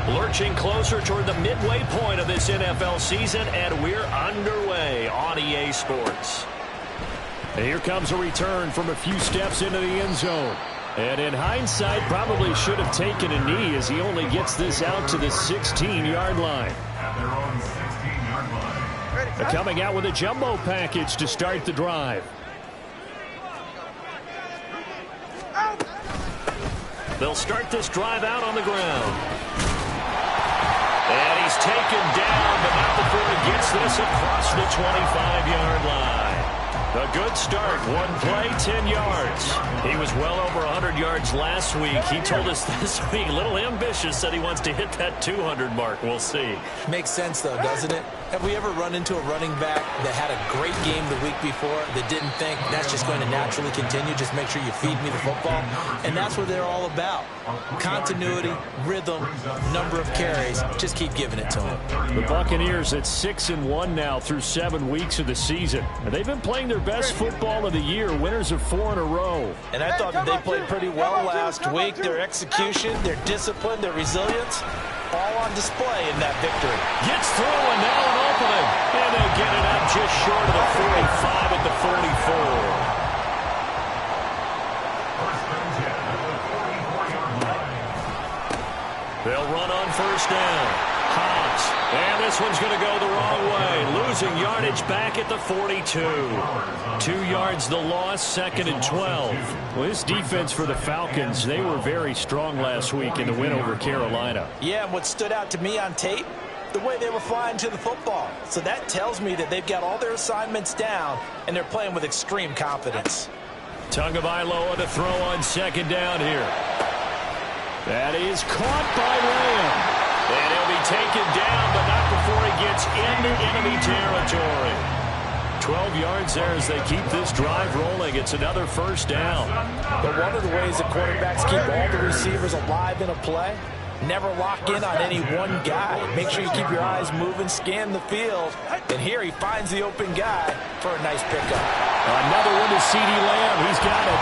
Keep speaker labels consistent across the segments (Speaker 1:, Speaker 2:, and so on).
Speaker 1: Lurching closer toward the midway point of this NFL season, and we're underway on EA Sports. And here comes a return from a few steps into the end zone. And in hindsight, probably should have taken a knee as he only gets this out to the 16-yard line. They're coming out with a jumbo package to start the drive. They'll start this drive out on the ground. And he's taken down, but not before he gets this across the 25-yard line. A good start. One play, 10 yards. He was well over 100 yards last week. He told us this week, a little ambitious, said he wants to hit that 200 mark. We'll see.
Speaker 2: Makes sense, though, doesn't it? Have we ever run into a running back that had a great game the week before that didn't think that's just going to naturally continue? Just make sure you feed me the football. And that's what they're all about. Continuity, rhythm, number of carries. Just keep giving it to them.
Speaker 1: The Buccaneers at 6-1 now through 7 weeks of the season. And they've been playing their best football of the year, winners of 4 in a row.
Speaker 2: And I thought that they played pretty well last week. Their execution, their discipline, their resilience, all on display in that victory.
Speaker 1: Gets through and now an opening. And they get it up just short of the 45 at the 44. They'll run on first down. Hobbs. And this one's going to go the wrong way. Losing yardage back at the 42. 2 yards the loss, 2nd and 12. Well, this defense for the Falcons, they were very strong last week in the win over Carolina.
Speaker 2: Yeah, and what stood out to me on tape, the way they were flying to the football. So that tells me that they've got all their assignments down, and they're playing with extreme confidence.
Speaker 1: Tagovailoa to throw on 2nd down here. That is caught by Lamb. And he'll be taken down, but not before he gets into enemy territory. 12 yards there as they keep this drive rolling. It's another first down.
Speaker 2: But one of the ways that quarterbacks keep all the receivers alive in a play, never lock in on any one guy. Make sure you keep your eyes moving, scan the field. And here he finds the open guy for a nice pickup.
Speaker 1: Another one to CeeDee Lamb. He's got it.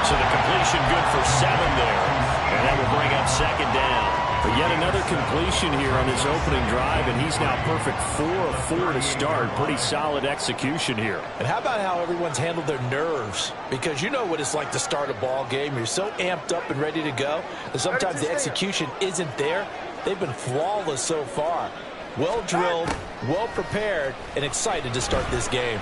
Speaker 1: So the completion good for 7 there. And that will bring up 2nd down. But yet another completion here on this opening drive, and he's now perfect 4 of 4 to start. Pretty solid execution here.
Speaker 2: And how about how everyone's handled their nerves? Because you know what it's like to start a ball game. You're so amped up and ready to go. And sometimes the execution isn't there. They've been flawless so far. Well drilled, well prepared, and excited to start this game.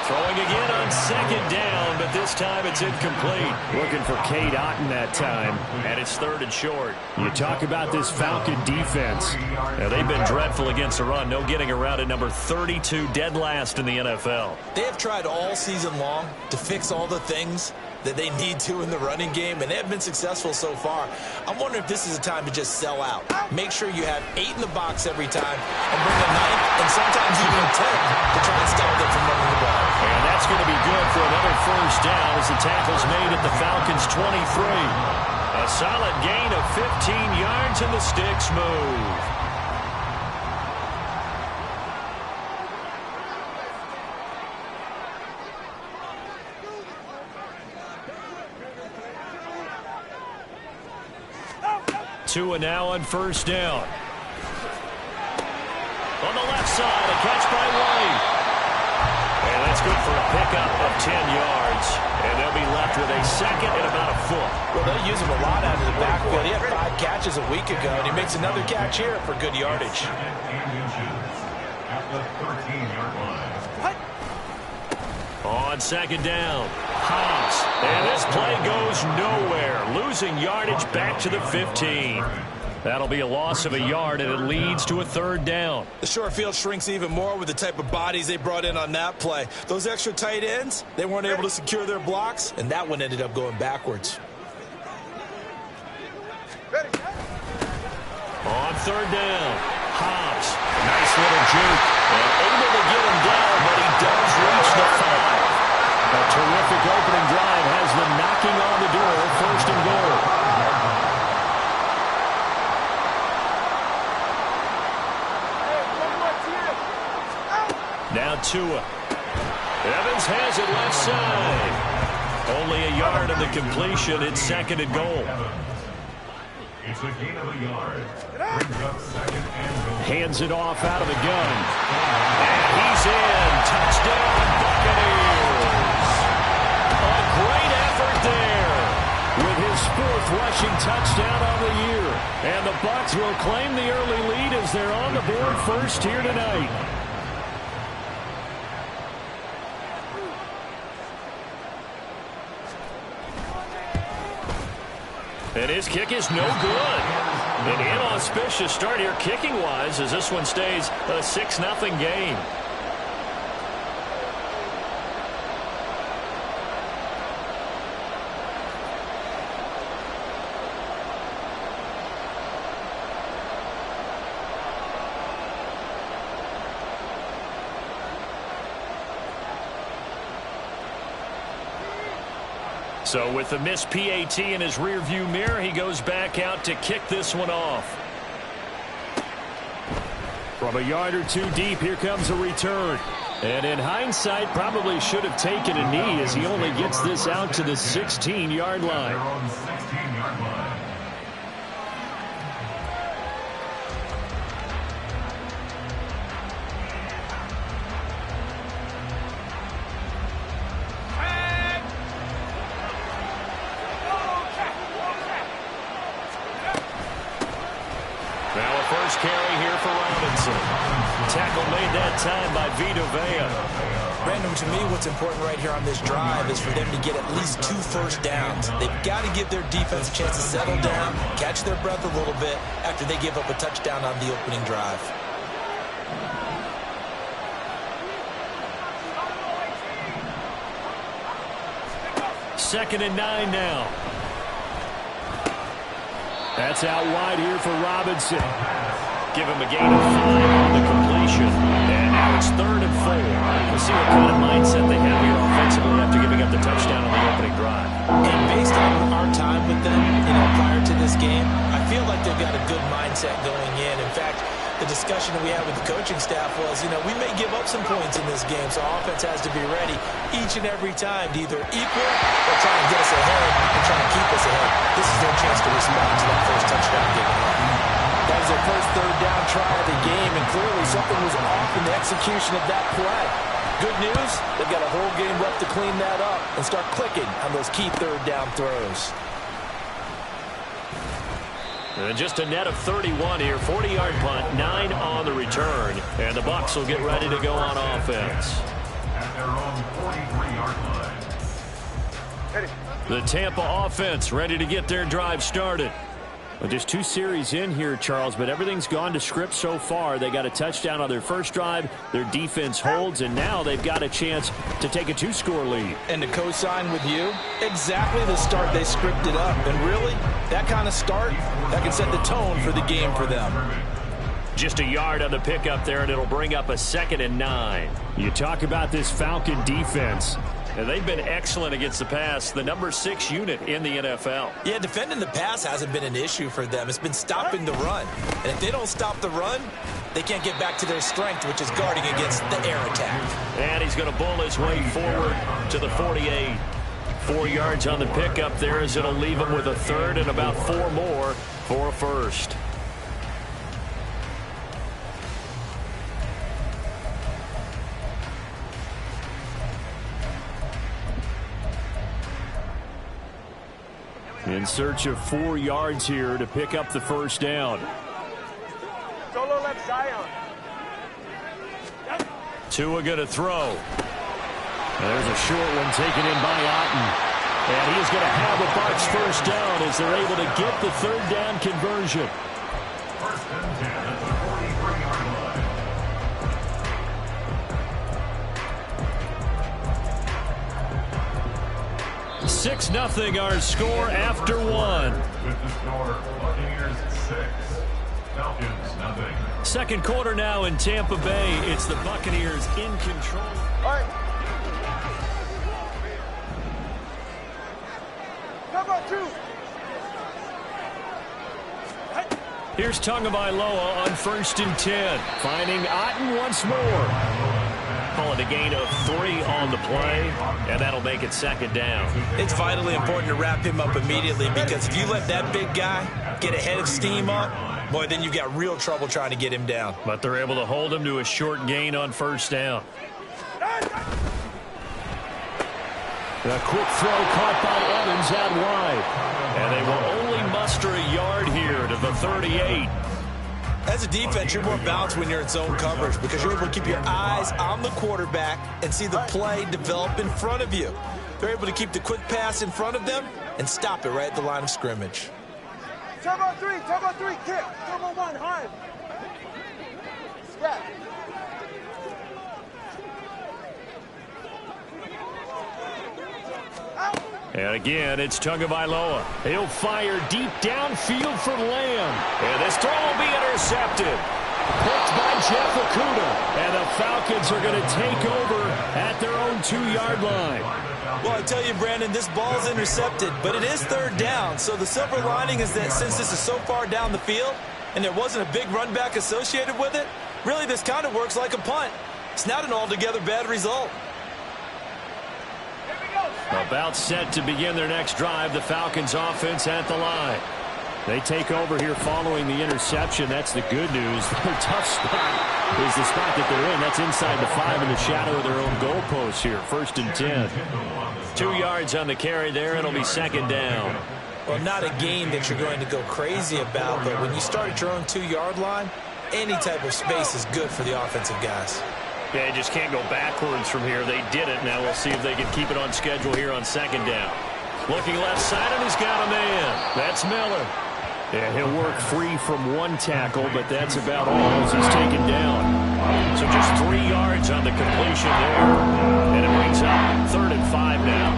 Speaker 1: Throwing again on 2nd down, but this time it's incomplete. Looking for Wk8 that time, and it's 3rd and short. You talk about this Falcon defense. Now, they've been dreadful against the run. No getting around at number 32, dead last in the NFL.
Speaker 2: They have tried all season long to fix all the things that they need to in the running game, and they have been successful so far. I'm wondering if this is a time to just sell out. Make sure you have 8 in the box every time and bring a 9th and sometimes even a 10th to try and stop them from running the ball.
Speaker 1: And that's going to be good for another first down as the tackle's made at the Falcons' 23. A solid gain of 15 yards and the sticks move. Tua now on first down. On the left side, a catch by White. And that's good for a pickup of 10 yards. And they'll be left with a 2nd and about a foot.
Speaker 2: Well, they'll use him a lot out of the backfield. He had 5 catches a week ago, and he makes another catch here for good yardage.
Speaker 1: On 2nd down, Hobbs. And this play goes nowhere. Losing yardage back to the 15. That'll be a loss of a yard, and it leads to a 3rd down.
Speaker 2: The short field shrinks even more with the type of bodies they brought in on that play. Those extra tight ends, they weren't able to secure their blocks, and that one ended up going backwards.
Speaker 1: On 3rd down, Hobbs. Nice little juke. And able to get him down, but he does reach the 5. A terrific opening drive has them knocking on the door, 1st and goal. Now Tua. Evans has it left side. Only a yard of the completion. It's 2nd and goal.
Speaker 3: It's a gain of a yard. Brings up second and goal.
Speaker 1: Hands it off out of the gun. And he's in. Touchdown, Buccaneers. A great effort there with his 4th rushing touchdown on the year. And the Bucs will claim the early lead as they're on the board first here tonight. And his kick is no good. An inauspicious start here kicking-wise as this one stays a 6-0 game. So with the missed PAT in his rearview mirror, he goes back out to kick this one off. From a yard or two deep, here comes a return. And in hindsight, probably should have taken a knee as he only gets this out to the 16-yard line.
Speaker 3: They're on the 16-yard line.
Speaker 1: Carry here for Robinson. Tackle made that time by Vita Vea.
Speaker 2: Brandon, to me, what's important right here on this drive is for them to get at least 2 first downs. They've got to give their defense a chance to settle down, catch their breath a little bit after they give up a touchdown on the opening drive.
Speaker 1: Second and 9 now. That's out wide here for Robinson. Give him a gain of 5 on the completion. And now it's 3rd and 4. We'll see what kind of mindset they have here offensively after giving up the touchdown on the opening drive.
Speaker 2: And based on our time with them, prior to this game, I feel like they've got a good mindset going in. In fact, the discussion that we had with the coaching staff was, we may give up some points in this game, so offense has to be ready each and every time to either equal or try and get us ahead and try and keep us ahead. This is their chance to respond to that first touchdown given up.
Speaker 4: That was their first 3rd down try of the game, and clearly something was off in the execution of that play. Good news, they've got a whole game left to clean that up and start clicking on those key 3rd down throws.
Speaker 1: And just a net of 31 here, 40-yard punt, 9 on the return. And the Bucs will get ready to go on offense.
Speaker 3: At their own 43-yard line.
Speaker 1: The Tampa offense ready to get their drive started. Well, just 2 series in here, Charles, but everything's gone to script so far. They got a touchdown on their first drive. Their defense holds, and now they've got a chance to take a 2-score lead.
Speaker 4: And to co-sign with you, exactly the start they scripted up. And really, that kind of start, that can set the tone for the game for them.
Speaker 1: Just a yard on the pickup there, and it'll bring up a 2nd and 9. You talk about this Falcon defense. And they've been excellent against the pass, the number 6 unit in the NFL.
Speaker 2: Yeah, defending the pass hasn't been an issue for them. It's been stopping the run. And if they don't stop the run, they can't get back to their strength, which is guarding against the air attack.
Speaker 1: And he's going to bull his way forward to the 48. 4 yards on the pickup there as it'll leave him with a 3rd and about 4 more for a first. In search of 4 yards here to pick up the first down.
Speaker 5: Solo left Zion.
Speaker 1: Tua going to throw. There's a short one taken in by Otten. And he's going to have the Bucs first down as they're able to get the 3rd down conversion.
Speaker 3: First and 10 at the 43-yard line.
Speaker 1: 6-0 our score after 1.
Speaker 3: With the score, Buccaneers 6, Falcons 0.
Speaker 1: Second quarter now in Tampa Bay. It's the Buccaneers in control.
Speaker 5: All right. Number 2.
Speaker 1: Here's Tagovailoa on 1st and 10. Finding Otten once more. call it a gain of 3 on the play, and that'll make it second down.
Speaker 2: It's vitally important to wrap him up immediately, because if you let that big guy get a head of steam up, boy, then you've got real trouble trying to get him down.
Speaker 1: But they're able to hold him to a short gain on first down. A quick throw caught by Evans out wide. And they will only muster a yard here to the 38.
Speaker 2: As a defense, you're more balanced when you're in zone coverage because you're able to keep your eyes on the quarterback and see the play develop in front of you. They're able to keep the quick pass in front of them and stop it right at the line of scrimmage.
Speaker 5: Turbo 3, kick. Turbo 1, hard. Step.
Speaker 1: And again, it's Tagovailoa. He'll fire deep downfield for Lamb. And this throw will be intercepted. Picked by Jeff Okudah. And the Falcons are going to take over at their own 2-yard line.
Speaker 2: Well, I tell you, Brandon, this ball's intercepted, but it is third down. So the silver lining is that since this is so far down the field and there wasn't a big run back associated with it, really this kind of works like a punt. It's not an altogether bad result.
Speaker 1: About set to begin their next drive, the Falcons offense at the line. They take over here following the interception. That's the good news. Their tough spot is the spot that they're in. That's inside the 5 in the shadow of their own goalpost here. 1st and 10. 2 yards on the carry there. It'll be second down.
Speaker 2: Well, not a game that you're going to go crazy about, but when you start at your own 2-yard line, any type of space is good for the offensive guys.
Speaker 1: Yeah, you just can't go backwards from here. They did it. Now we'll see if they can keep it on schedule here on second down. Looking left side, and he's got a man. That's Miller. Yeah, he'll work free from one tackle, but that's about all as he's taken down. So just 3 yards on the completion there. And it brings up 3rd and 5 now.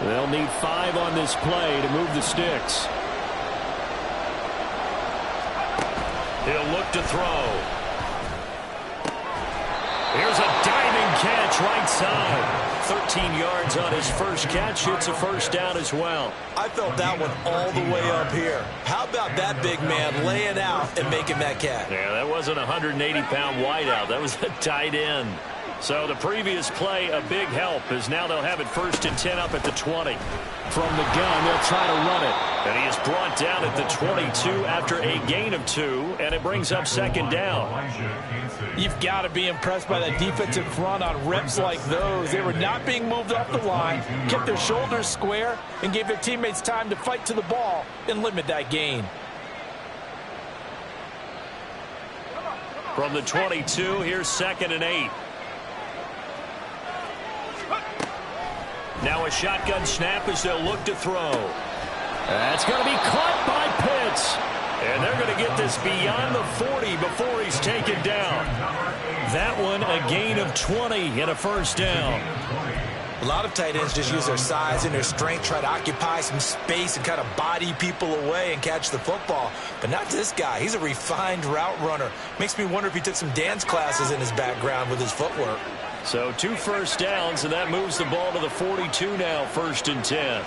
Speaker 1: They'll need 5 on this play to move the sticks. He'll look to throw. Here's a diving catch right side. 13 yards on his first catch. It's a first down as well.
Speaker 2: I felt that one all the way up here. How about that big man laying out and making that catch?
Speaker 1: Yeah, that wasn't a 180-pound wideout. That was a tight end. So the previous play, a big help, as now they'll have it 1st and 10 up at the 20. From the gun, they'll try to run it. And he is brought down at the 22 after a gain of 2, and it brings up second down.
Speaker 4: You've got to be impressed by that defensive front on reps like those. They were not being moved off the line, kept their shoulders square, and gave their teammates time to fight to the ball and limit that gain.
Speaker 1: From the 22, here's 2nd and 8. Now a shotgun snap as they'll look to throw. That's going to be caught by Pitts. And they're going to get this beyond the 40 before he's taken down. That one a gain of 20 and a first down.
Speaker 2: A lot of tight ends just use their size and their strength, try to occupy some space and kind of body people away and catch the football. But not this guy. He's a refined route runner. Makes me wonder if he took some dance classes in his background with his footwork.
Speaker 1: So 2 first downs, and that moves the ball to the 42 now, 1st and 10.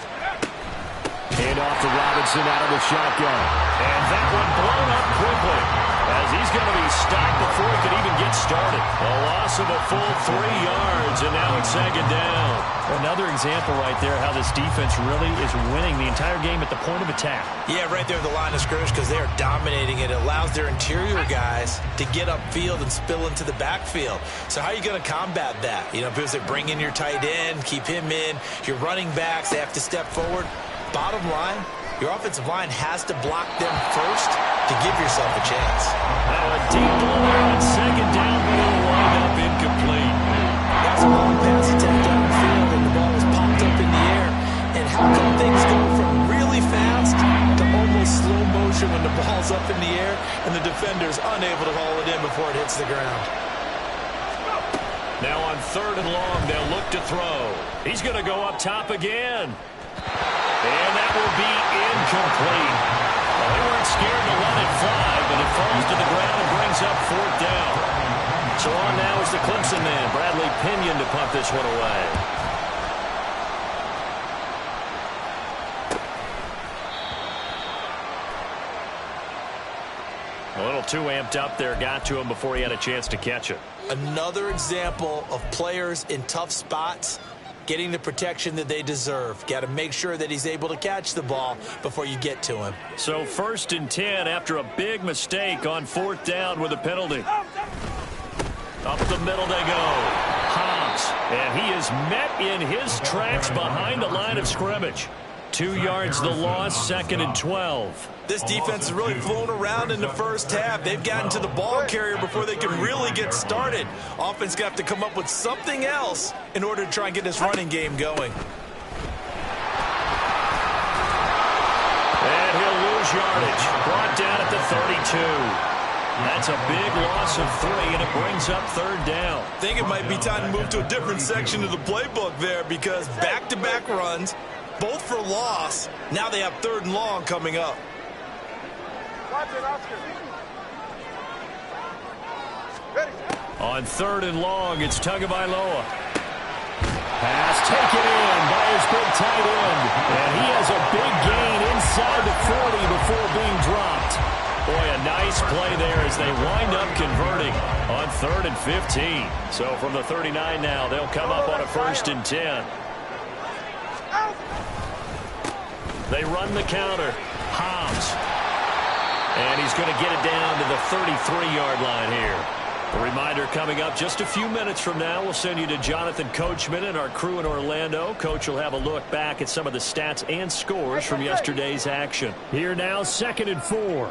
Speaker 1: Hand off to Robinson out of the shotgun. And that one blown up quickly as he's going to be stopped before he could even get started. A loss of a full 3 yards, and now it's second down. Another example right there how this defense really is winning the entire game at the point of attack.
Speaker 2: Yeah, right there at the line of scrimmage because they are dominating it. It allows their interior guys to get upfield and spill into the backfield. So how are you going to combat that? You know, because they bring in your tight end, keep him in. Your running backs, they have to step forward. Bottom line, your offensive line has to block them first to give yourself a chance.
Speaker 1: Now a deep ball there on second down, but it'll wind up incomplete.
Speaker 2: That's a long pass attempt downfield, and the ball was popped up in the air. And how come things go from really fast to almost slow motion when the ball's up in the air and the defender's unable to haul it in before it hits the ground?
Speaker 1: Now on 3rd and long, they'll look to throw. He's going to go up top again. And that will be incomplete. Well, they weren't scared to let it fly, but it falls to the ground and brings up 4th down. So on now is the Clemson man, Bradley Pinion, to punt this one away. A little too amped up there, got to him before he had a chance to catch it.
Speaker 2: Another example of players in tough spots getting the protection that they deserve. Got to make sure that he's able to catch the ball before you get to him.
Speaker 1: So 1st and 10 after a big mistake on 4th down with a penalty. Up the middle they go. Hobbs, and he is met in his tracks behind the line of scrimmage. 2 yards the loss, 2nd and 12.
Speaker 2: This defense has really flown around in the first half. They've gotten to the ball carrier before they can really get started. Offense got to come up with something else in order to try and get this running game going.
Speaker 1: And he'll lose yardage. Brought down at the 32. That's a big loss of 3, and it brings up 3rd down.
Speaker 2: I think it might be time to move to a different section of the playbook there, because back-to-back runs, both for loss. Now they have 3rd and long coming up.
Speaker 1: On 3rd and long, it's Tagovailoa. Pass taken in by his big tight end. And he has a big gain inside the 40 before being dropped. Boy, a nice play there as they wind up converting on 3rd and 15. So from the 39 now, they'll come up on a 1st and 10. They run the counter. Hobbs. And he's going to get it down to the 33-yard line here. A reminder coming up just a few minutes from now. We'll send you to Jonathan Coachman and our crew in Orlando. Coach will have a look back at some of the stats and scores from yesterday's action. Here now, 2nd and 4.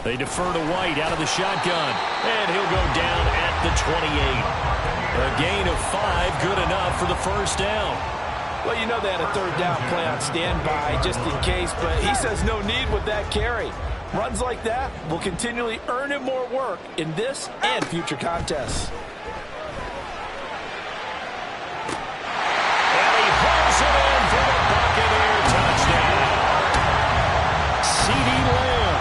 Speaker 1: They defer to White out of the shotgun. And he'll go down at the 28. A gain of 5, good enough for the 1st down.
Speaker 4: Well, you know they had a 3rd down play on standby just in case, but he says no need with that carry. Runs like that will continually earn him more work in this and future contests.
Speaker 1: And he hauls it in for the Buccaneer touchdown. CeeDee Lamb,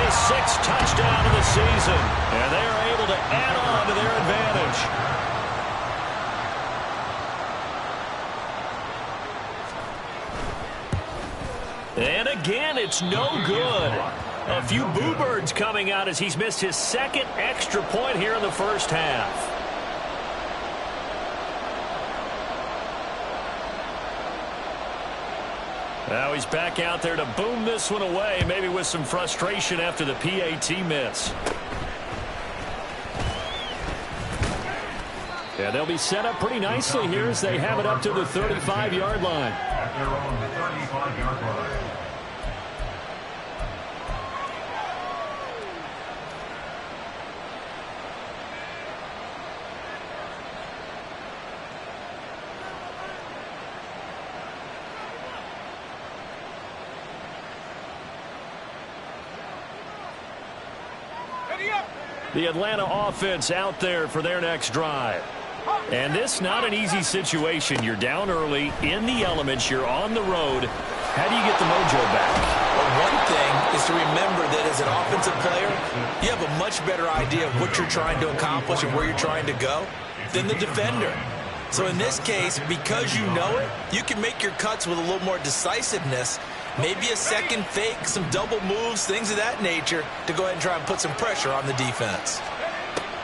Speaker 1: his 6th touchdown of the season. And they are able to add on to their advantage. And again, it's no good. A few boo birds coming out as he's missed his 2nd extra point here in the first half. Now he's back out there to boom this one away, maybe with some frustration after the PAT miss. Yeah, they'll be set up pretty nicely here as they have it up to the 35-yard line.
Speaker 3: At their own 35-yard line.
Speaker 1: The Atlanta offense out there for their next drive. And this not an easy situation. You're down early, in the elements, you're on the road. How do you get the mojo back?
Speaker 2: Well, one thing is to remember that as an offensive player, you have a much better idea of what you're trying to accomplish and where you're trying to go than the defender. So in this case, because you know it, you can make your cuts with a little more decisiveness. Maybe a second fake, some double moves, things of that nature to go ahead and try and put some pressure on the defense.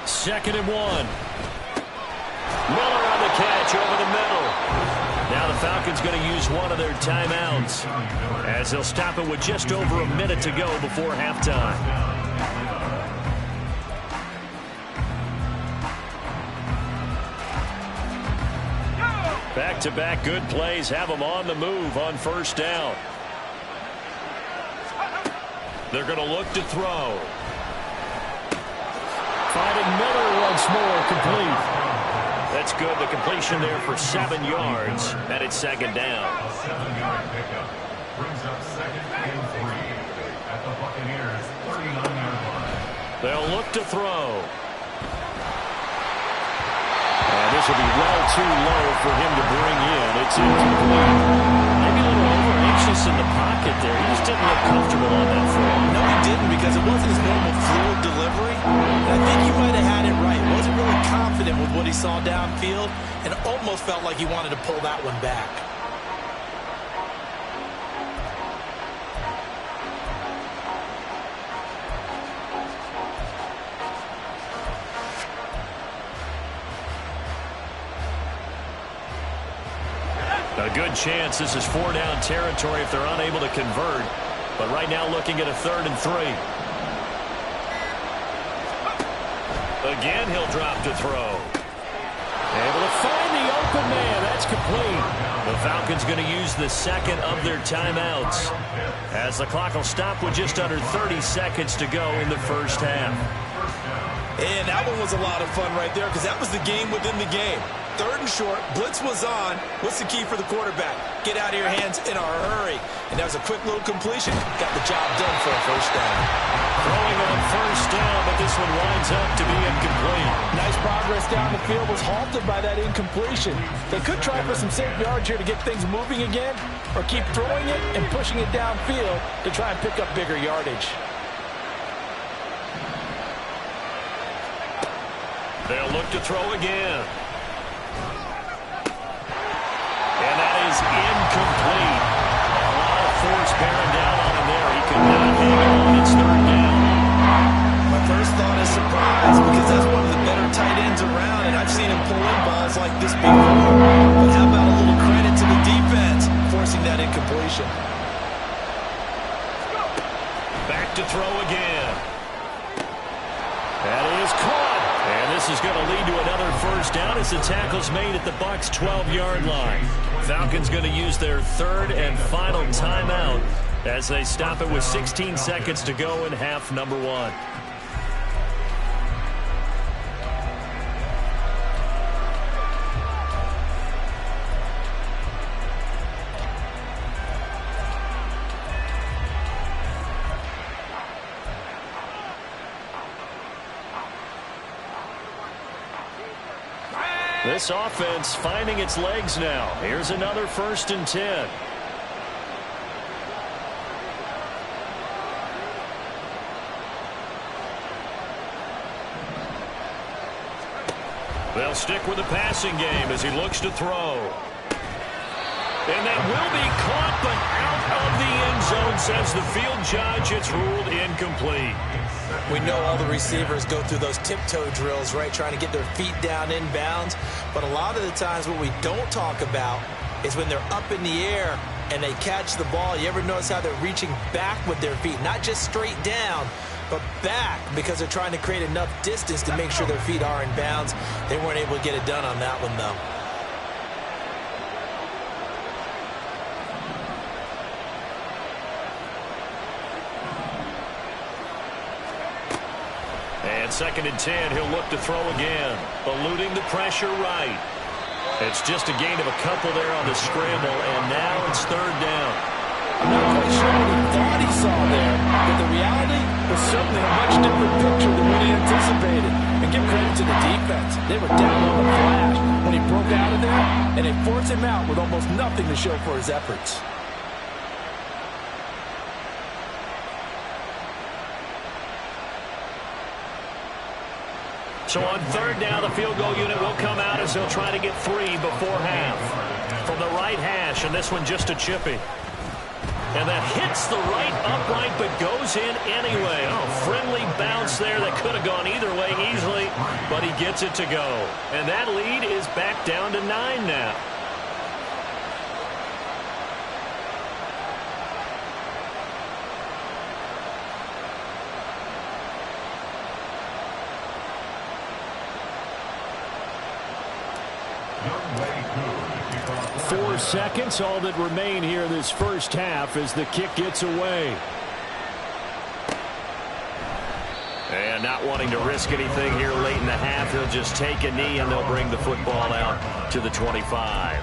Speaker 1: 2nd and 1. Miller on the catch over the middle. Now the Falcons going to use one of their timeouts as they'll stop it with just over a minute to go before halftime. Back-to-back good plays have them on the move on 1st down. They're going to look to throw. Finding Miller once more, complete. That's good. The completion there for 7 yards, and it's 2nd down.
Speaker 3: A 7-yard pickup brings up 2nd and 3 at the Buccaneers 39-yard line.
Speaker 1: They'll look to throw. And this will be well too low for him to bring in. It's incomplete. Maybe loose in the pocket there. He just didn't look comfortable on that throw.
Speaker 2: No, he didn't, because it wasn't his normal fluid delivery. And I think he might have had it right. Wasn't really confident with what he saw downfield and almost felt like he wanted to pull that one back.
Speaker 1: A good chance this is 4-down territory if they're unable to convert. But right now looking at a 3rd and 3. Again, he'll drop to throw. Able to find the open man. That's complete. The Falcons going to use the second of their timeouts, as the clock will stop with just under 30 seconds to go in the first half.
Speaker 2: And that one was a lot of fun right there, because that was the game within the game. 3rd and short, blitz was on. What's the key for the quarterback? Get out of your hands in a hurry. And that was a quick little completion. Got the job done for a first down.
Speaker 1: Throwing on first down, but this one winds up to be incomplete.
Speaker 4: Nice progress down the field, was halted by that incompletion. They could try for some safe yards here to get things moving again, or keep throwing it and pushing it downfield to try and pick up bigger yardage.
Speaker 1: They'll look to throw again. And that is incomplete. A lot of force bearing down on him there. He could not hang on. It's 3rd down.
Speaker 2: My first thought is surprise, because that's one of the better tight ends around, and I've seen him pull in balls like this before. But how about a little credit to the defense forcing that incompletion?
Speaker 1: Back to throw again. That is caught. And this is going to lead to another first down as the tackle's made at the Bucs' 12-yard line. Falcons going to use their 3rd and final timeout as they stop it with 16 seconds to go in half number 1. This offense finding its legs now. Here's another 1st and 10. They'll stick with the passing game as he looks to throw. And that will be caught, but out of the end zone, says the field judge. It's ruled incomplete.
Speaker 2: We know all the receivers go through those tiptoe drills, right, trying to get their feet down inbounds. But a lot of the times what we don't talk about is when they're up in the air and they catch the ball. You ever notice how they're reaching back with their feet? Not just straight down, but back, because they're trying to create enough distance to make sure their feet are in bounds. They weren't able to get it done on that one, though.
Speaker 1: And 2nd and 10, he'll look to throw again. Eluding the pressure right. It's just a gain of a couple there on the scramble, and now it's 3rd down.
Speaker 4: I'm not quite sure what he thought he saw there, but the reality was certainly a much different picture than what he anticipated. And give credit to the defense. They were down on the flash when he broke out of there, and they forced him out with almost nothing to show for his efforts.
Speaker 1: So on 3rd down, the field goal unit will come out as they'll try to get 3 before half. From the right hash, and this one just a chippy. And that hits the right upright, but goes in anyway. Oh, friendly bounce there that could have gone either way easily, but he gets it to go. And that lead is back down to 9 now.
Speaker 3: Wk8.
Speaker 1: 4 seconds, all that remain here this first half as the kick gets away. And not wanting to risk anything here late in the half, he'll just take a knee and they'll bring the football out to the 25.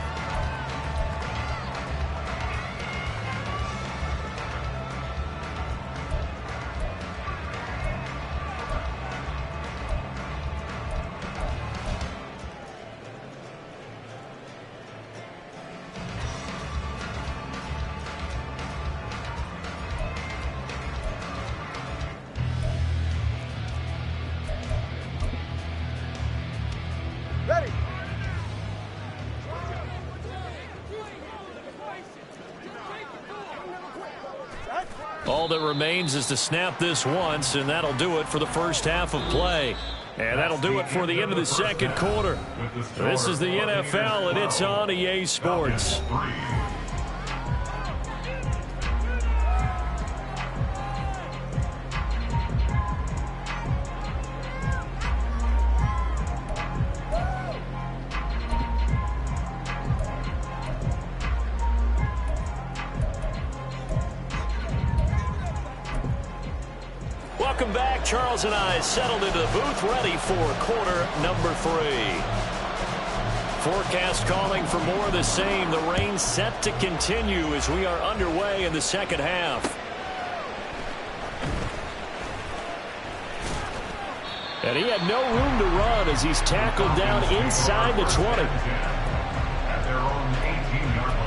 Speaker 1: All that remains is to snap this once, and that'll do it for the first half of play. And that'll do it for the end of the second quarter. This is the NFL, and it's on EA Sports. Welcome back. Charles and I settled into the booth, ready for quarter number 3. Forecast calling for more of the same. The rain set to continue as we are underway in the second half. And he had no room to run as he's tackled down inside the 20.
Speaker 3: At their own 18-yard line.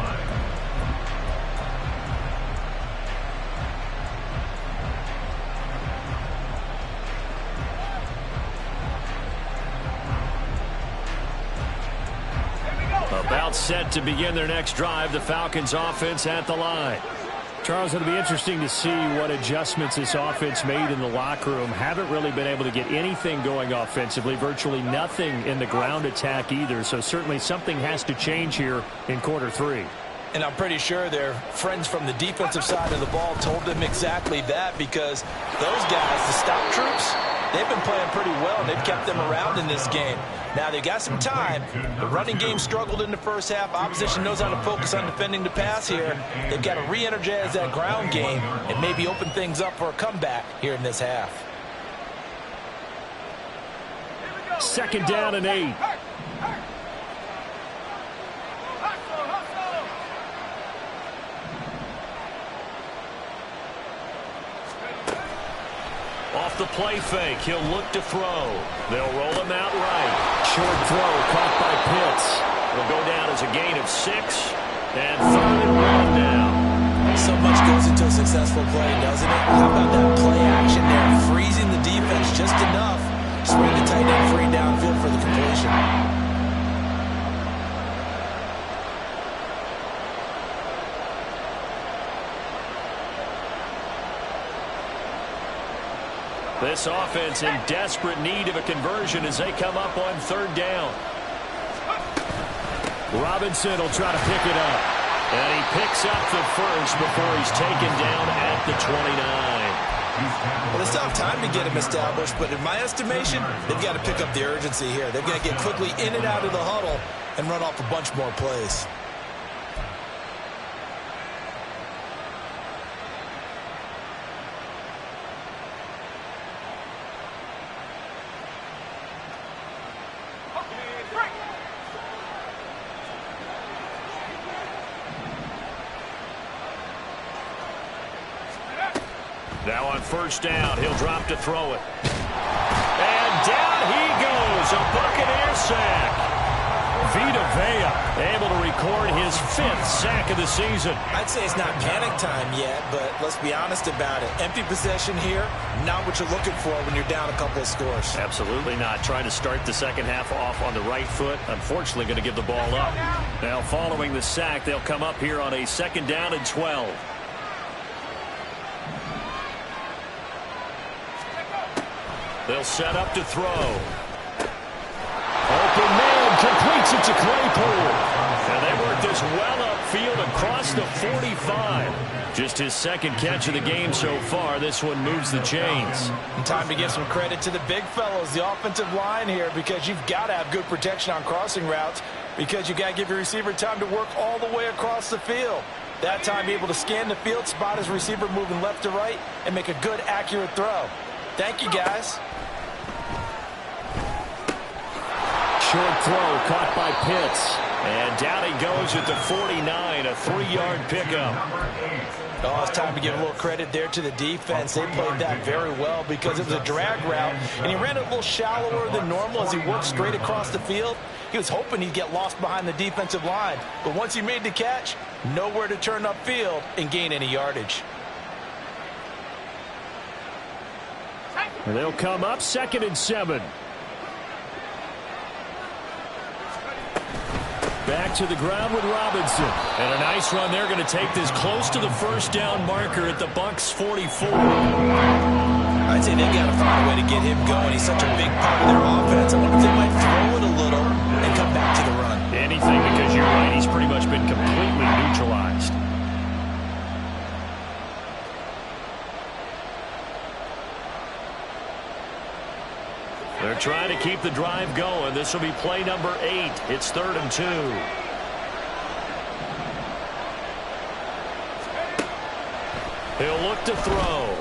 Speaker 1: About set to begin their next drive, the Falcons offense at the line.
Speaker 6: Charles, it'll be interesting to see what adjustments this offense made in the locker room. Haven't really been able to get anything going offensively, virtually nothing in the ground attack either. So certainly something has to change here in quarter 3.
Speaker 4: And I'm pretty sure their friends from the defensive side of the ball told them exactly that, because those guys, the stop troops, they've been playing pretty well, and they've kept them around in this game. Now, they got some time. The running game struggled in the first half. Opposition knows how to focus on defending the pass here. They've got to re-energize that ground game and maybe open things up for a comeback here in this half.
Speaker 6: 2nd down and 8.
Speaker 1: Off the play fake, he'll look to throw. They'll roll him out right. Short throw caught by Pitts. Will go down as a gain of 6. And 3rd and 1 now.
Speaker 4: So much goes into a successful play, doesn't it? How about that play action there? Freezing the defense just enough. Swing the tight end free downfield for the completion.
Speaker 1: This offense in desperate need of a conversion as they come up on 3rd down. Robinson will try to pick it up. And he picks up the first before he's taken down at the 29.
Speaker 4: Well, they still have time to get him established, but in my estimation, they've got to pick up the urgency here. They've got to get quickly in and out of the huddle and run off a bunch more plays.
Speaker 1: Now on 1st down, he'll drop to throw it. And down he goes, a Buccaneer sack. Vita Vea able to record his 5th sack of the season.
Speaker 4: I'd say it's not panic time yet, but let's be honest about it. Empty possession here, not what you're looking for when you're down a couple of scores.
Speaker 1: Absolutely not. Trying to start the second half off on the right foot. Unfortunately, going to give the ball up. Now, following the sack, they'll come up here on a 2nd down and 12. They'll set up to throw. Open man completes it to Claypool. And they work this well upfield across the 45. Just his 2nd catch of the game so far. This one moves the chains.
Speaker 4: And time to give some credit to the big fellows, the offensive line here, because you've got to have good protection on crossing routes, because you got to give your receiver time to work all the way across the field. That time, be able to scan the field, spot his receiver moving left to right, and make a good, accurate throw. Thank you, guys.
Speaker 1: Short throw caught by Pitts. And down he goes at the 49, a 3-yard pickup.
Speaker 4: Oh, it's time to give a little credit there to the defense. They played that very well because it was a drag route, and he ran it a little shallower than normal as he worked straight across the field. He was hoping he'd get lost behind the defensive line, but once he made the catch, nowhere to turn upfield and gain any yardage.
Speaker 6: And they'll come up 2nd and 7. back to the ground with Robinson. And a nice run there, going to take this close to the first down marker at the Bucs 44.
Speaker 2: I'd say they've got to find a way to get him going. He's such a big part of their offense. I wonder if they might throw it a little and come back to the run.
Speaker 6: Anything, because you're right, he's pretty much been completely neutralized. They're trying to keep the drive going. This will be play number 8. It's 3rd and 2. He'll look to throw.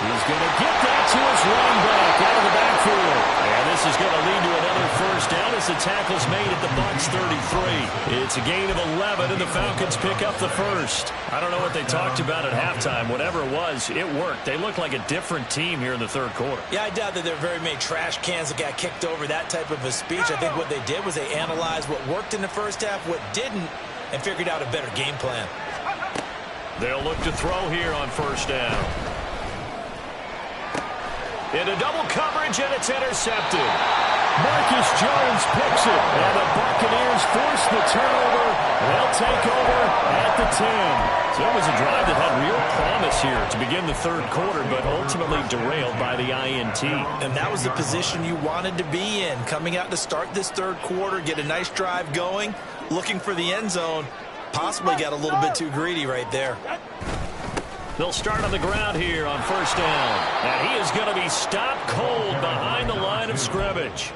Speaker 6: He's going to get that to his running back out of the backfield. And this is going to lead to another first down as the tackle's made at the Bucs 33. It's a gain of 11, and the Falcons pick up the first. I don't know what they talked about at halftime. Whatever it was, it worked. They look like a different team here in the third quarter.
Speaker 2: Yeah, I doubt that there are very many trash cans that got kicked over, that type of a speech. I think what they did was they analyzed what worked in the first half, what didn't, and figured out a better game plan.
Speaker 6: They'll look to throw here on first down. Into double coverage, and it's intercepted. Marcus Jones picks it, and the Buccaneers force the turnover. They'll take over at the 10. So it was a drive that had real promise here to begin the third quarter, but ultimately derailed by the INT.
Speaker 2: And that was the position you wanted to be in, coming out to start this third quarter, get a nice drive going, looking for the end zone. Possibly got a little bit too greedy right there.
Speaker 6: They'll start on the ground here on first down. And he is going to be stopped cold behind the line of scrimmage.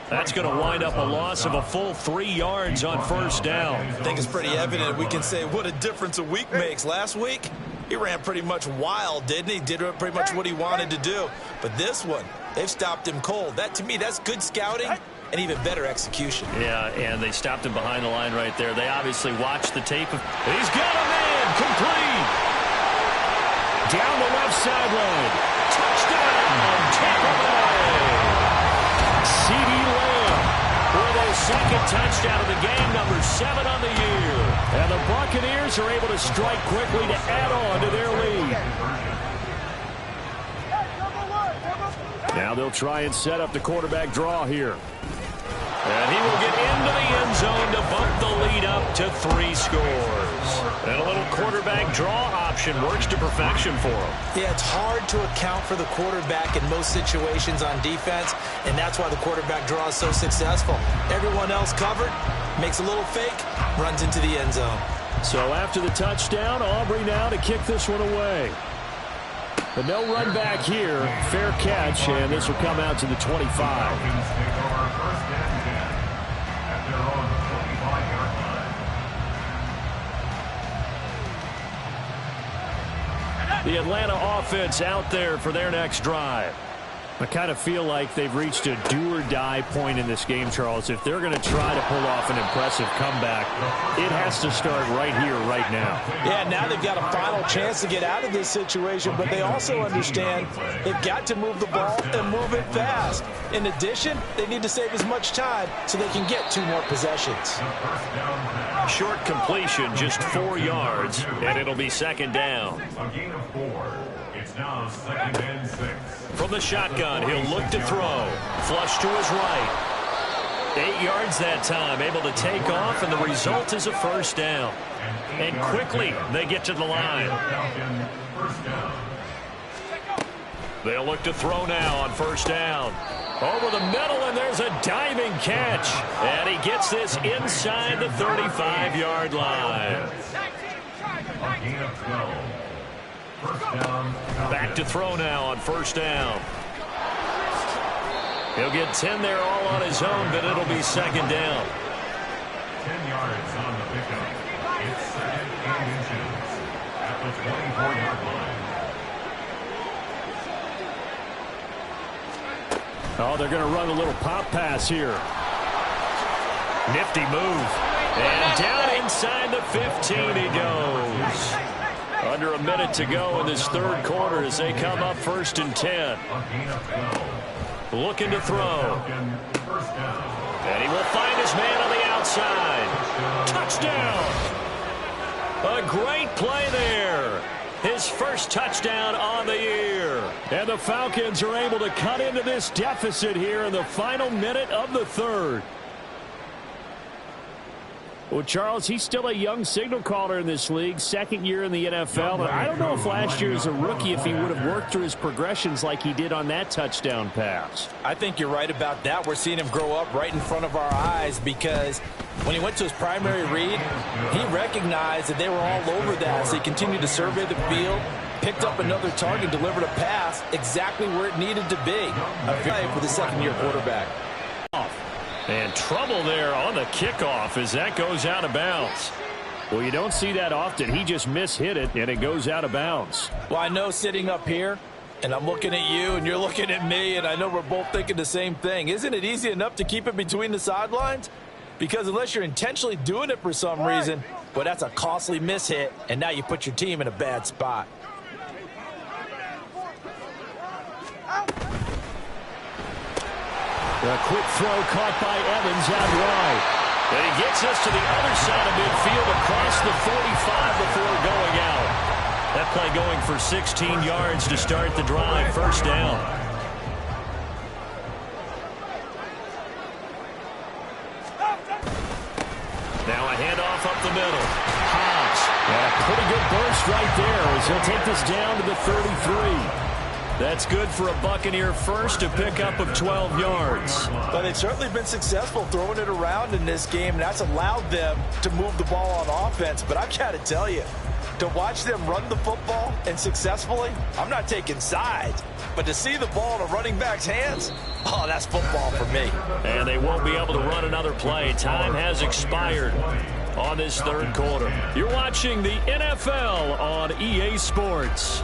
Speaker 6: That's going to wind up a loss of a full 3 yards on first down.
Speaker 2: I think it's pretty evident. We can say what a difference a week makes. Last week, he ran pretty much wild, didn't he? Did pretty much what he wanted to do. But this one, they've stopped him cold. That, to me, that's good scouting and even better execution.
Speaker 6: Yeah, and they stopped him behind the line right there. They obviously watched the tape. He's got a man complete. Down the left sideline. Touchdown, Tampa Bay. C.D. Lamb with a second touchdown of the game, number 7 on the year. And the Buccaneers are able to strike quickly to add on to their lead. Now they'll try and set up the quarterback draw here. And he will get into the end zone to bump the lead up to 3 scores. And a little quarterback draw option works to perfection for him.
Speaker 2: Yeah, it's hard to account for the quarterback in most situations on defense, and that's why the quarterback draw is so successful. Everyone else covered, makes a little fake, runs into the end zone.
Speaker 6: So after the touchdown, Aubrey now to kick this one away. But no run back here. Fair catch, and this will come out to the 25. The Atlanta offense out there for their next drive. I kind of feel like they've reached a do-or-die point in this game, Charles. If they're going to try to pull off an impressive comeback, it has to start right here, right now.
Speaker 4: Yeah, now they've got a final chance to get out of this situation, but they also understand they've got to move the ball and move it fast. In addition, they need to save as much time so they can get 2 more possessions.
Speaker 6: Short completion, just 4 yards, and it'll be second down.
Speaker 3: A gain of 4. It's now 2nd and 6.
Speaker 6: From the shotgun, he'll look to throw. Flush to his right. 8 yards that time, able to take off, and the result is a first down. And quickly, they get to the line. They'll look to throw now on first down. Over the middle, and there's a diving catch. And he gets this inside the 35-yard line.
Speaker 3: A gain of 12.
Speaker 6: Back to throw now on first down. He'll get 10 there all on his own, but it'll be second down.
Speaker 3: 10 yards on the pickup. It's 2nd and inches at the 24-yard line.
Speaker 6: Oh, they're going to run a little pop pass here. Nifty move. And down inside the 15 he goes. Under a minute to go in this third quarter as they come up 1st and 10. Looking to throw. And he will find his man on the outside. Touchdown. A great play there. His first touchdown on the year. And the Falcons are able to cut into this deficit here in the final minute of the third. Well, Charles, he's still a young signal caller in this league, second year in the NFL. And I don't know if last year as a rookie if he would have worked through his progressions like he did on that touchdown pass.
Speaker 4: I think you're right about that. We're seeing him grow up right in front of our eyes because when he went to his primary read, he recognized that they were all over that. So he continued to survey the field, picked up another target, delivered a pass exactly where it needed to be. A play for the second-year quarterback.
Speaker 6: And trouble there on the kickoff as that goes out of bounds. Well, you don't see that often. He just mishit it, and it goes out of bounds.
Speaker 4: Well, I know sitting up here, and I'm looking at you, and you're looking at me, and I know we're both thinking the same thing. Isn't it easy enough to keep it between the sidelines? Because unless you're intentionally doing it for some reason, well, that's a costly mishit, and now you put your team in a bad spot.
Speaker 6: A quick throw caught by Evans out wide. And he gets us to the other side of midfield across the 45 before going out. That play going for 16 yards to start the drive. First down. Now a handoff up the middle. Hobbs. And a pretty good burst right there as he'll take this down to the 33. That's good for a Buccaneer first, a pickup of 12 yards.
Speaker 4: But they've certainly been successful throwing it around in this game, and that's allowed them to move the ball on offense. But I've got to tell you, to watch them run the football and successfully, I'm not taking sides. But to see the ball in a running back's hands, oh, that's football for me.
Speaker 6: And they won't be able to run another play. Time has expired on this third quarter. You're watching the NFL on EA Sports.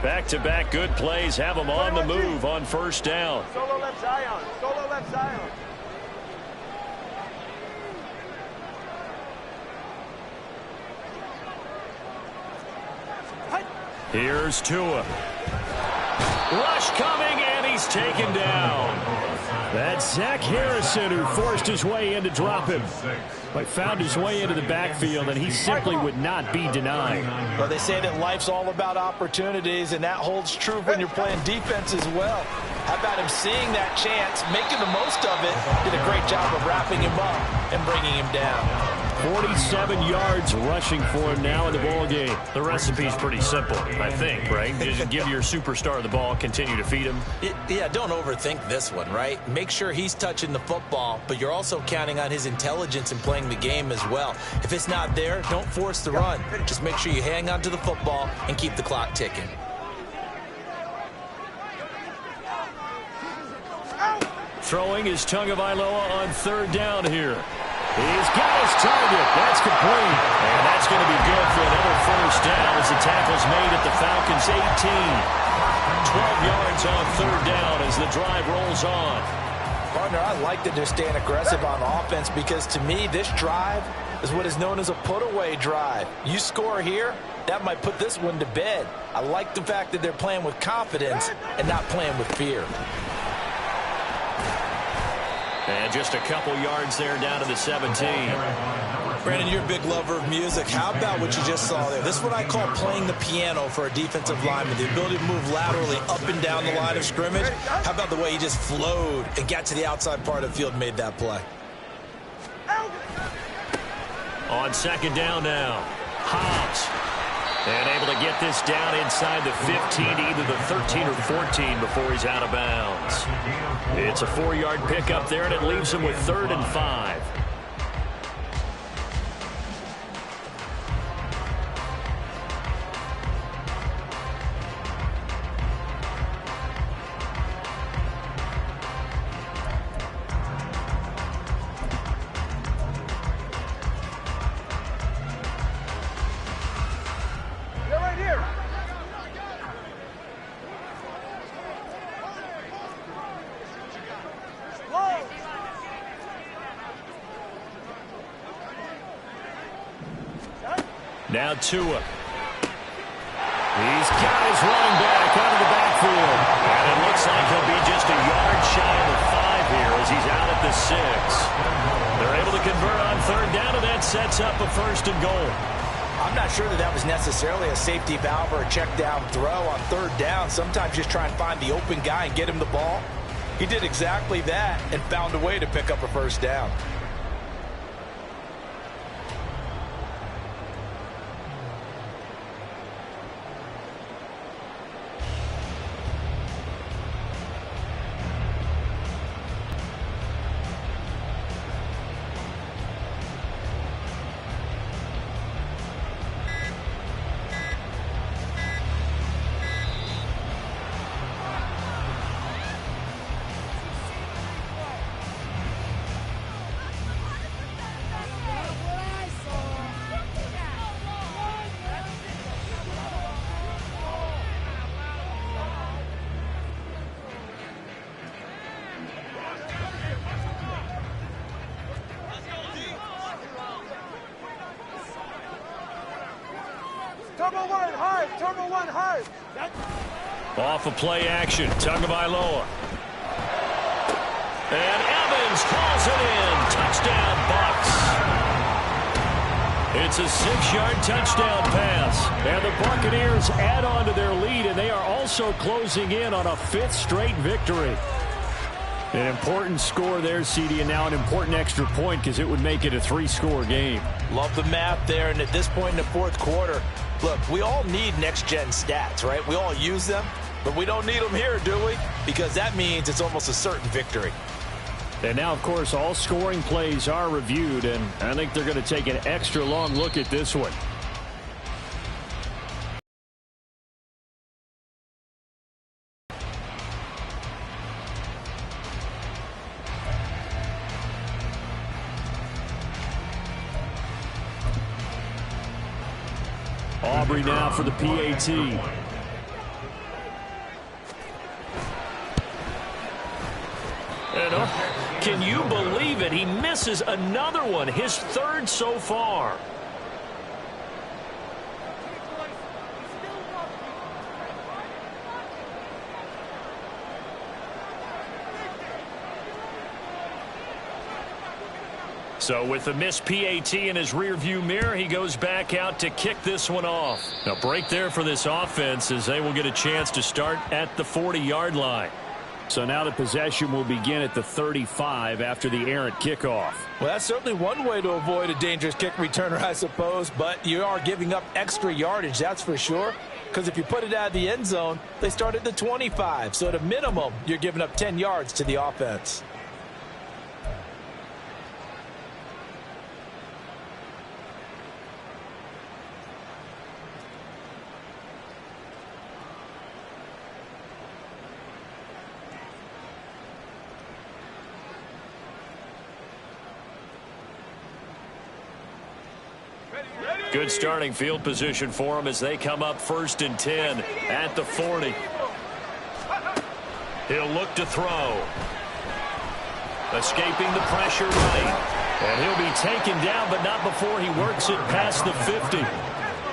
Speaker 6: Back-to-back good plays have them on the move on first down.
Speaker 5: Solo left Zion. Solo left Zion.
Speaker 6: Here's Tua. Rush coming, and he's taken down. That's Zach Harrison who forced his way in to drop him. But found his way into the backfield, and he simply would not be denied.
Speaker 4: Well, they say that life's all about opportunities, and that holds true when you're playing defense as well. How about him seeing that chance, making the most of it, did a great job of wrapping him up and bringing him down.
Speaker 6: 47 yards rushing for him now in the ball game. The recipe's pretty simple, I think, right? Just give your superstar the ball, continue to feed him.
Speaker 4: Yeah, don't overthink this one, right? Make sure he's touching the football, but you're also counting on his intelligence in playing the game as well. If it's not there, don't force the run. Just make sure you hang on to the football and keep the clock ticking.
Speaker 6: Throwing is Tagovailoa on third down here. He's got his target. That's complete. And that's going to be good for another first down as the tackle's made at the Falcons' 18. 12 yards on third down as the drive rolls on.
Speaker 4: Partner, I like that they're staying aggressive on offense because to me, this drive is what is known as a put-away drive. You score here, that might put this one to bed. I like the fact that they're playing with confidence and not playing with fear.
Speaker 6: And just a couple yards there down to the 17.
Speaker 4: Brandon, you're a big lover of music. How about what you just saw there? This is what I call playing the piano for a defensive lineman, the ability to move laterally up and down the line of scrimmage. How about the way he just flowed and got to the outside part of the field and made that play?
Speaker 6: On second down now, Hobbs. And able to get this down inside the 15, either the 13 or 14 before he's out of bounds. It's a 4-yard pickup there, and it leaves him with 3rd and 5. Now Tua. He's got his running back out of the backfield. And it looks like he'll be just a yard shy of the 5 here as he's out at the 6. They're able to convert on third down, and that sets up a 1st and goal.
Speaker 4: I'm not sure that was necessarily a safety valve or a check down throw on third down. Sometimes just try and find the open guy and get him the ball. He did exactly that and found a way to pick up a first down.
Speaker 5: Turbo one high.
Speaker 1: Off of play action, Tagovailoa. And Evans calls it in. Touchdown, Bucs. It's a 6-yard touchdown pass. And the Buccaneers add on to their lead, and they are also closing in on a 5th straight victory. An important score there, CD, and now an important extra point because it would make it a 3-score game.
Speaker 4: Love the math there, and at this point in the fourth quarter, look, we all need next-gen stats, right? We all use them, but we don't need them here, do we? Because that means it's almost a certain victory.
Speaker 6: And now, of course, all scoring plays are reviewed, and I think they're going to take an extra long look at this one. Aubrey now for the PAT.
Speaker 1: And can you believe it? He misses another one, his 3rd so far. So with the missed PAT in his rearview mirror, he goes back out to kick this one off. A break there for this offense as they will get a chance to start at the 40-yard line.
Speaker 6: So now the possession will begin at the 35 after the errant kickoff.
Speaker 4: Well, that's certainly one way to avoid a dangerous kick returner, I suppose, but you are giving up extra yardage, that's for sure, because if you put it out of the end zone, they start at the 25. So at a minimum, you're giving up 10 yards to the offense.
Speaker 1: Good starting field position for them as they come up 1st and 10 at the 40. He'll look to throw. Escaping the pressure right. And he'll be taken down, but not before he works it past the 50.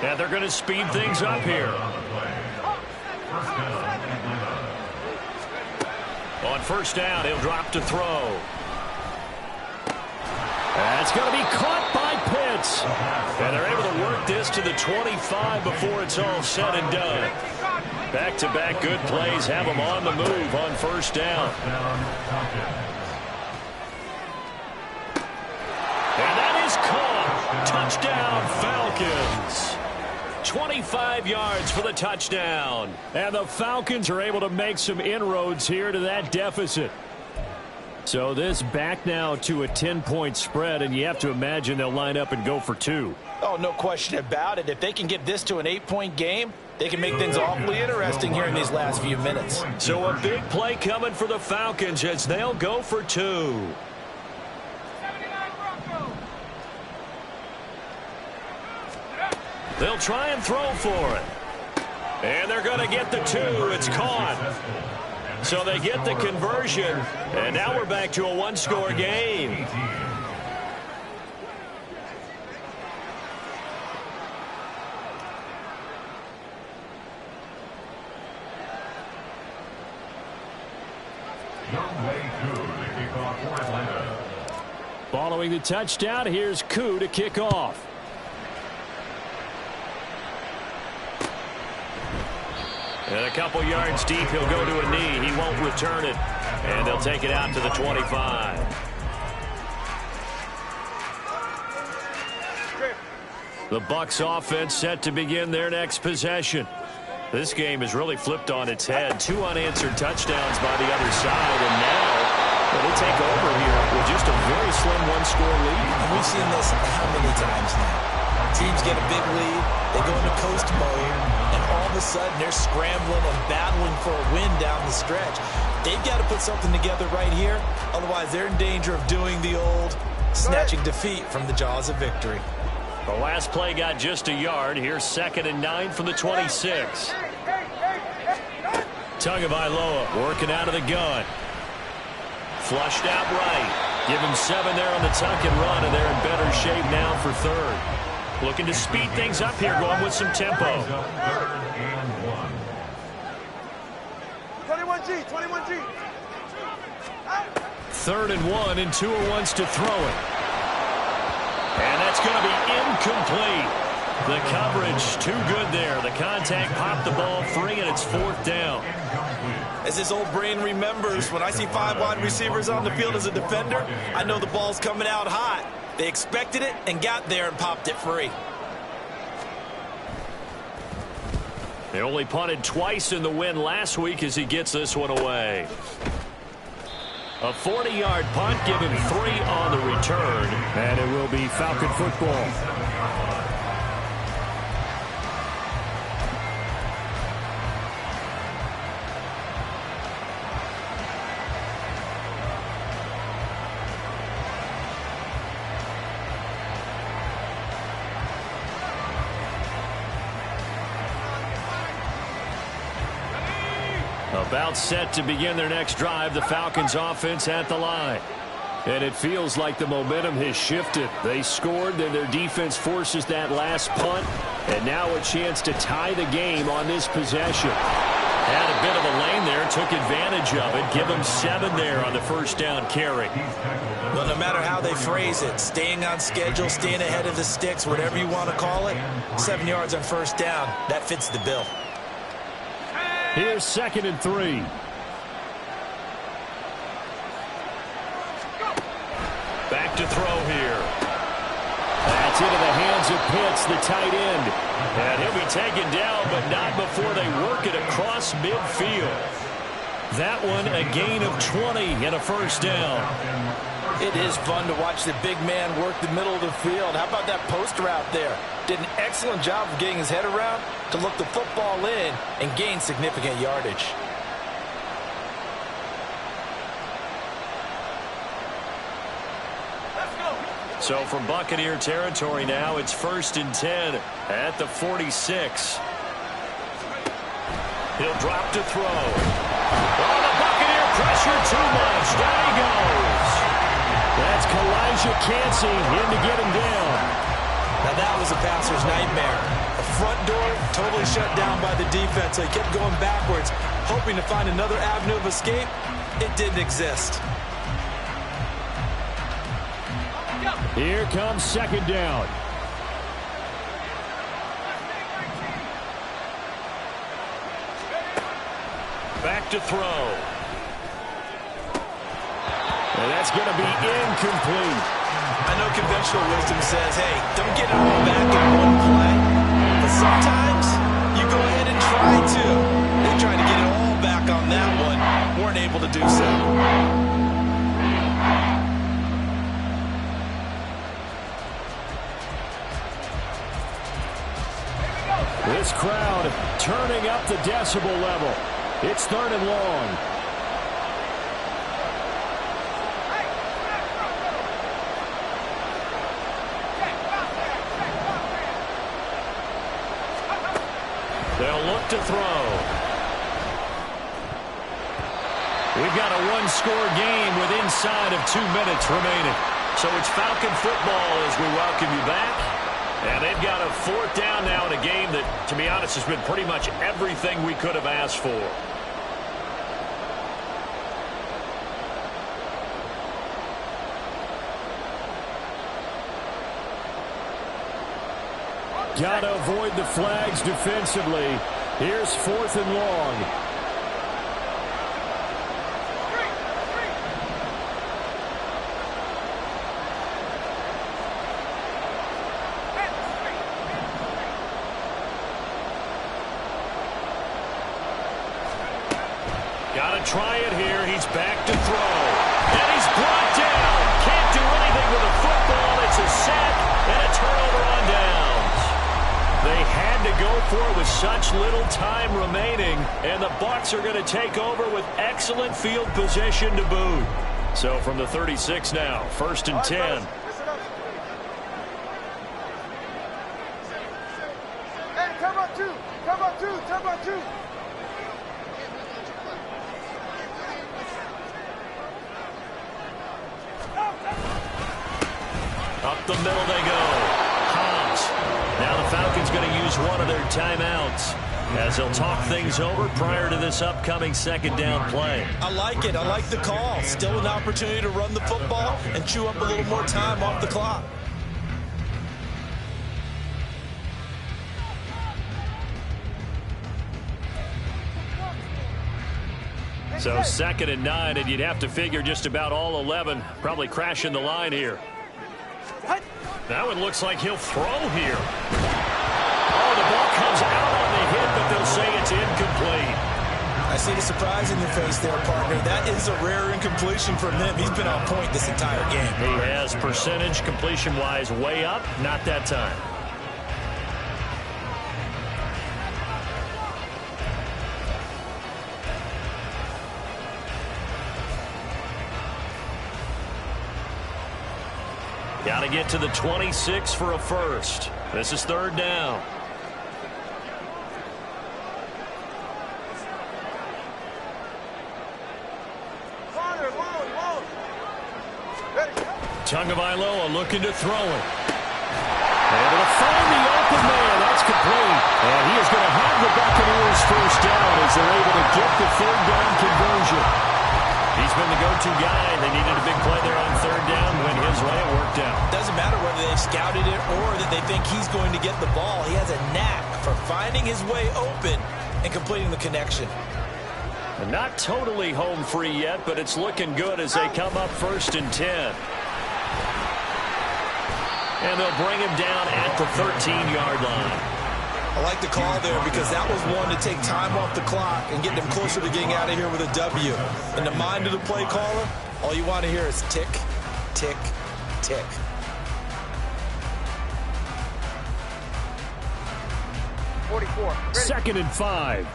Speaker 1: And they're going to speed things up here. On 1st down, he'll drop to throw. That's going to be caught by Pitts. And they're able to work this to the 25 before it's all said and done. Back-to-back good plays have them on the move on 1st down. And that is caught. Touchdown, Falcons. 25 yards for the touchdown.
Speaker 6: And the Falcons are able to make some inroads here to that deficit. So this back now to a 10-point spread, and you have to imagine they'll line up and go for 2.
Speaker 4: Oh, no question about it. If they can get this to an 8-point game, they can make things awfully interesting here in these last few minutes.
Speaker 1: So a big play coming for the Falcons as they'll go for 2. They'll try and throw for it. And they're going to get the 2. It's caught. So they get the conversion, and now we're back to a 1-score game.
Speaker 6: Following the touchdown, here's Koo to kick off.
Speaker 1: And a couple yards deep, he'll go to a knee. He won't return it. And they'll take it out to the 25. The Bucs offense set to begin their next possession. This game is really flipped on its head. 2 unanswered touchdowns by the other side, and now they take over here with just a very slim one-score lead.
Speaker 2: And we've seen this how many times now? Teams get a big lead, they go into coast mode, and all of a sudden they're scrambling and battling for a win down the stretch. They've got to put something together right here, otherwise they're in danger of doing the old snatching defeat from the jaws of victory.
Speaker 1: The last play got just a yard. Here's 2nd and 9 from the 26. Tagovailoa working out of the gun. Flushed out right. Give him 7 there on the tuck and run, and they're in better shape now for 3rd. Looking to speed things up here, going with some tempo.
Speaker 5: 21G, 21G.
Speaker 1: 3rd and 1, and 2 are ones to throw it. And that's going to be incomplete. The coverage too good there. The contact popped the ball free, and it's 4th down.
Speaker 4: As his old brain remembers, when I see 5 wide receivers on the field as a defender, I know the ball's coming out hot. They expected it and got there and popped it free.
Speaker 1: They only punted twice in the win last week as he gets this one away. A 40-yard punt, give him 3 on the return.
Speaker 6: And it will be Falcon football.
Speaker 1: About set to begin their next drive, the Falcons offense at the line.
Speaker 6: And it feels like the momentum has shifted. They scored, then their defense forces that last punt, and now a chance to tie the game on this possession.
Speaker 1: Had a bit of a lane there, took advantage of it. Give them 7 there on the 1st down carry.
Speaker 2: Well, no matter how they phrase it, staying on schedule, staying ahead of the sticks, whatever you want to call it, 7 yards on 1st down, that fits the bill.
Speaker 6: Here's 2nd and 3.
Speaker 1: Back to throw here. That's into the hands of Pitts, the tight end. And he'll be taken down, but not before they work it across midfield. That one a gain of 20 and a 1st down.
Speaker 4: It is fun to watch the big man work the middle of the field. How about that post route there? Did an excellent job of getting his head around to look the football in and gain significant yardage.
Speaker 1: So from Buccaneer territory now, it's 1st and 10 at the 46. He'll drop to throw. Oh, the Buccaneer pressure too much. Down he goes.
Speaker 6: That's Kalijah Cansey in to get him down.
Speaker 2: Now that was a passer's nightmare. The front door totally shut down by the defense, so he kept going backwards, hoping to find another avenue of escape. It didn't exist.
Speaker 6: Here comes 2nd down.
Speaker 1: Back to throw.
Speaker 6: And that's going to be incomplete.
Speaker 2: I know conventional wisdom says, hey, don't get it all back in one play. But sometimes you go ahead and try to. They tried to get it all back on that one. Weren't able to do so.
Speaker 6: This crowd turning up the decibel level. It's 3rd and long.
Speaker 1: They'll look to throw. We've got a one-score game with inside of 2 minutes remaining. So it's Falcon football as we welcome you back. And they've got a 4th down now in a game that, to be honest, has been pretty much everything we could have asked for.
Speaker 6: Got to avoid the flags defensively. Here's 4th and long. Got to try it here. He's back to throw. And he's brought down. Can't do anything with a football. It's a sack and a turnover on downs. They had to go for it with such little time remaining, and the Bucs are going to take over with excellent field position to boot. So from the 36 now, 1st and 10.
Speaker 5: Hey, come on two. Come on two. Come on two.
Speaker 1: Up the middle they go. Hobbs. Now the Falcons going to use one of their timeouts as they'll talk things over prior to this upcoming 2nd down play.
Speaker 2: I like it. I like the call. Still an opportunity to run the football and chew up a little more time off the clock.
Speaker 6: So 2nd and 9, and you'd have to figure just about all 11 probably crashing the line here. Now it looks like he'll throw here. Oh, the ball comes out on the hit, but they'll say it's incomplete.
Speaker 2: I see the surprise in your face there, partner. That is a rare incompletion from him. He's been on point this entire game.
Speaker 6: He has percentage completion-wise way up, not that time. Got to get to the 26 for a first. This is 3rd down. Tagovailoa looking to throw it. Able to find the open man. That's complete. And he is going to have the Buccaneers 1st down as they're able to get the 3rd down conversion. He's been the go-to guy. They needed a big play there on 3rd down. Went his way. It worked out.
Speaker 2: Doesn't matter whether they've scouted it or that they think he's going to get the ball. He has a knack for finding his way open and completing the connection.
Speaker 6: And not totally home free yet, but it's looking good as they come up 1st and 10. And they'll bring him down at the 13-yard line.
Speaker 2: I like the call there because that was one to take time off the clock and get them closer to getting out of here with a W. In the mind of the play caller, all you want to hear is tick, tick, tick.
Speaker 6: Second and 5.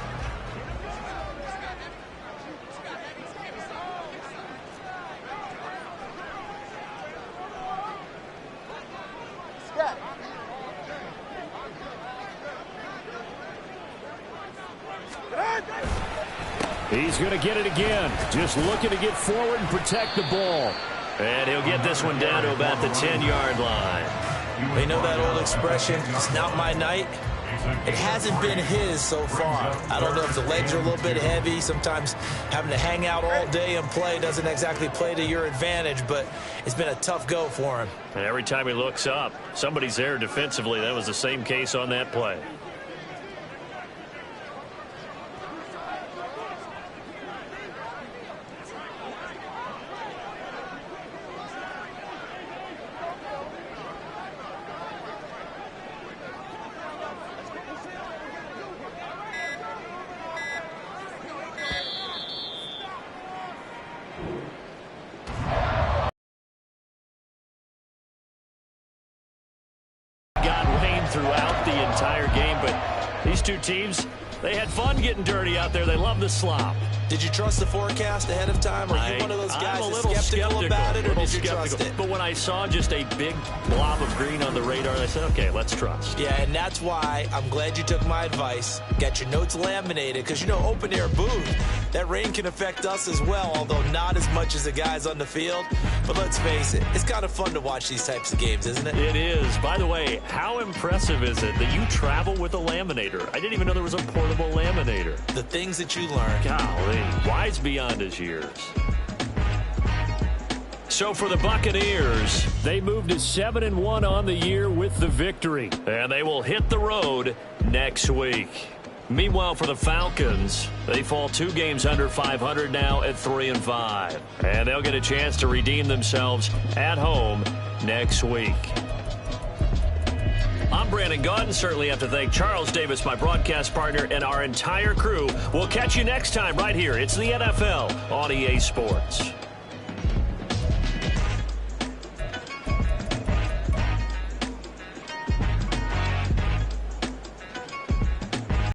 Speaker 6: He's going to get it again. Just looking to get forward and protect the ball.
Speaker 1: And he'll get this one down to about the 10-yard line.
Speaker 2: They know that old expression, it's not my night. It hasn't been his so far. I don't know if the legs are a little bit heavy. Sometimes having to hang out all day and play doesn't exactly play to your advantage, but it's been a tough go for him.
Speaker 6: And every time he looks up, somebody's there defensively. That was the same case on that play. Throughout the entire game, but these two teams, they had fun getting dirty out there. They love the slop.
Speaker 2: Did you trust the forecast ahead of time? Are you one of those guys that's skeptical about it, or did you trust it?
Speaker 6: But when I saw just a big blob of green on the radar, I said, okay, let's trust.
Speaker 2: Yeah, and that's why I'm glad you took my advice. Got your notes laminated, because, you know, open air booth, that rain can affect us as well, although not as much as the guys on the field. But let's face it, it's kind of fun to watch these types of games, isn't it?
Speaker 6: It is. By the way, how impressive is it that you travel with a laminator? I didn't even know there was a portable laminator.
Speaker 2: The things that you learn.
Speaker 6: Golly, wise beyond his years. So for the Buccaneers, they moved to 7-1 on the year with the victory. And they will hit the road next week.
Speaker 1: Meanwhile, for the Falcons, they fall 2 games under 500 now at 3-5. And they'll get a chance to redeem themselves at home next week. I'm Brandon Gaudin. Certainly have to thank Charles Davis, my broadcast partner, and our entire crew. We'll catch you next time right here. It's the NFL on EA Sports.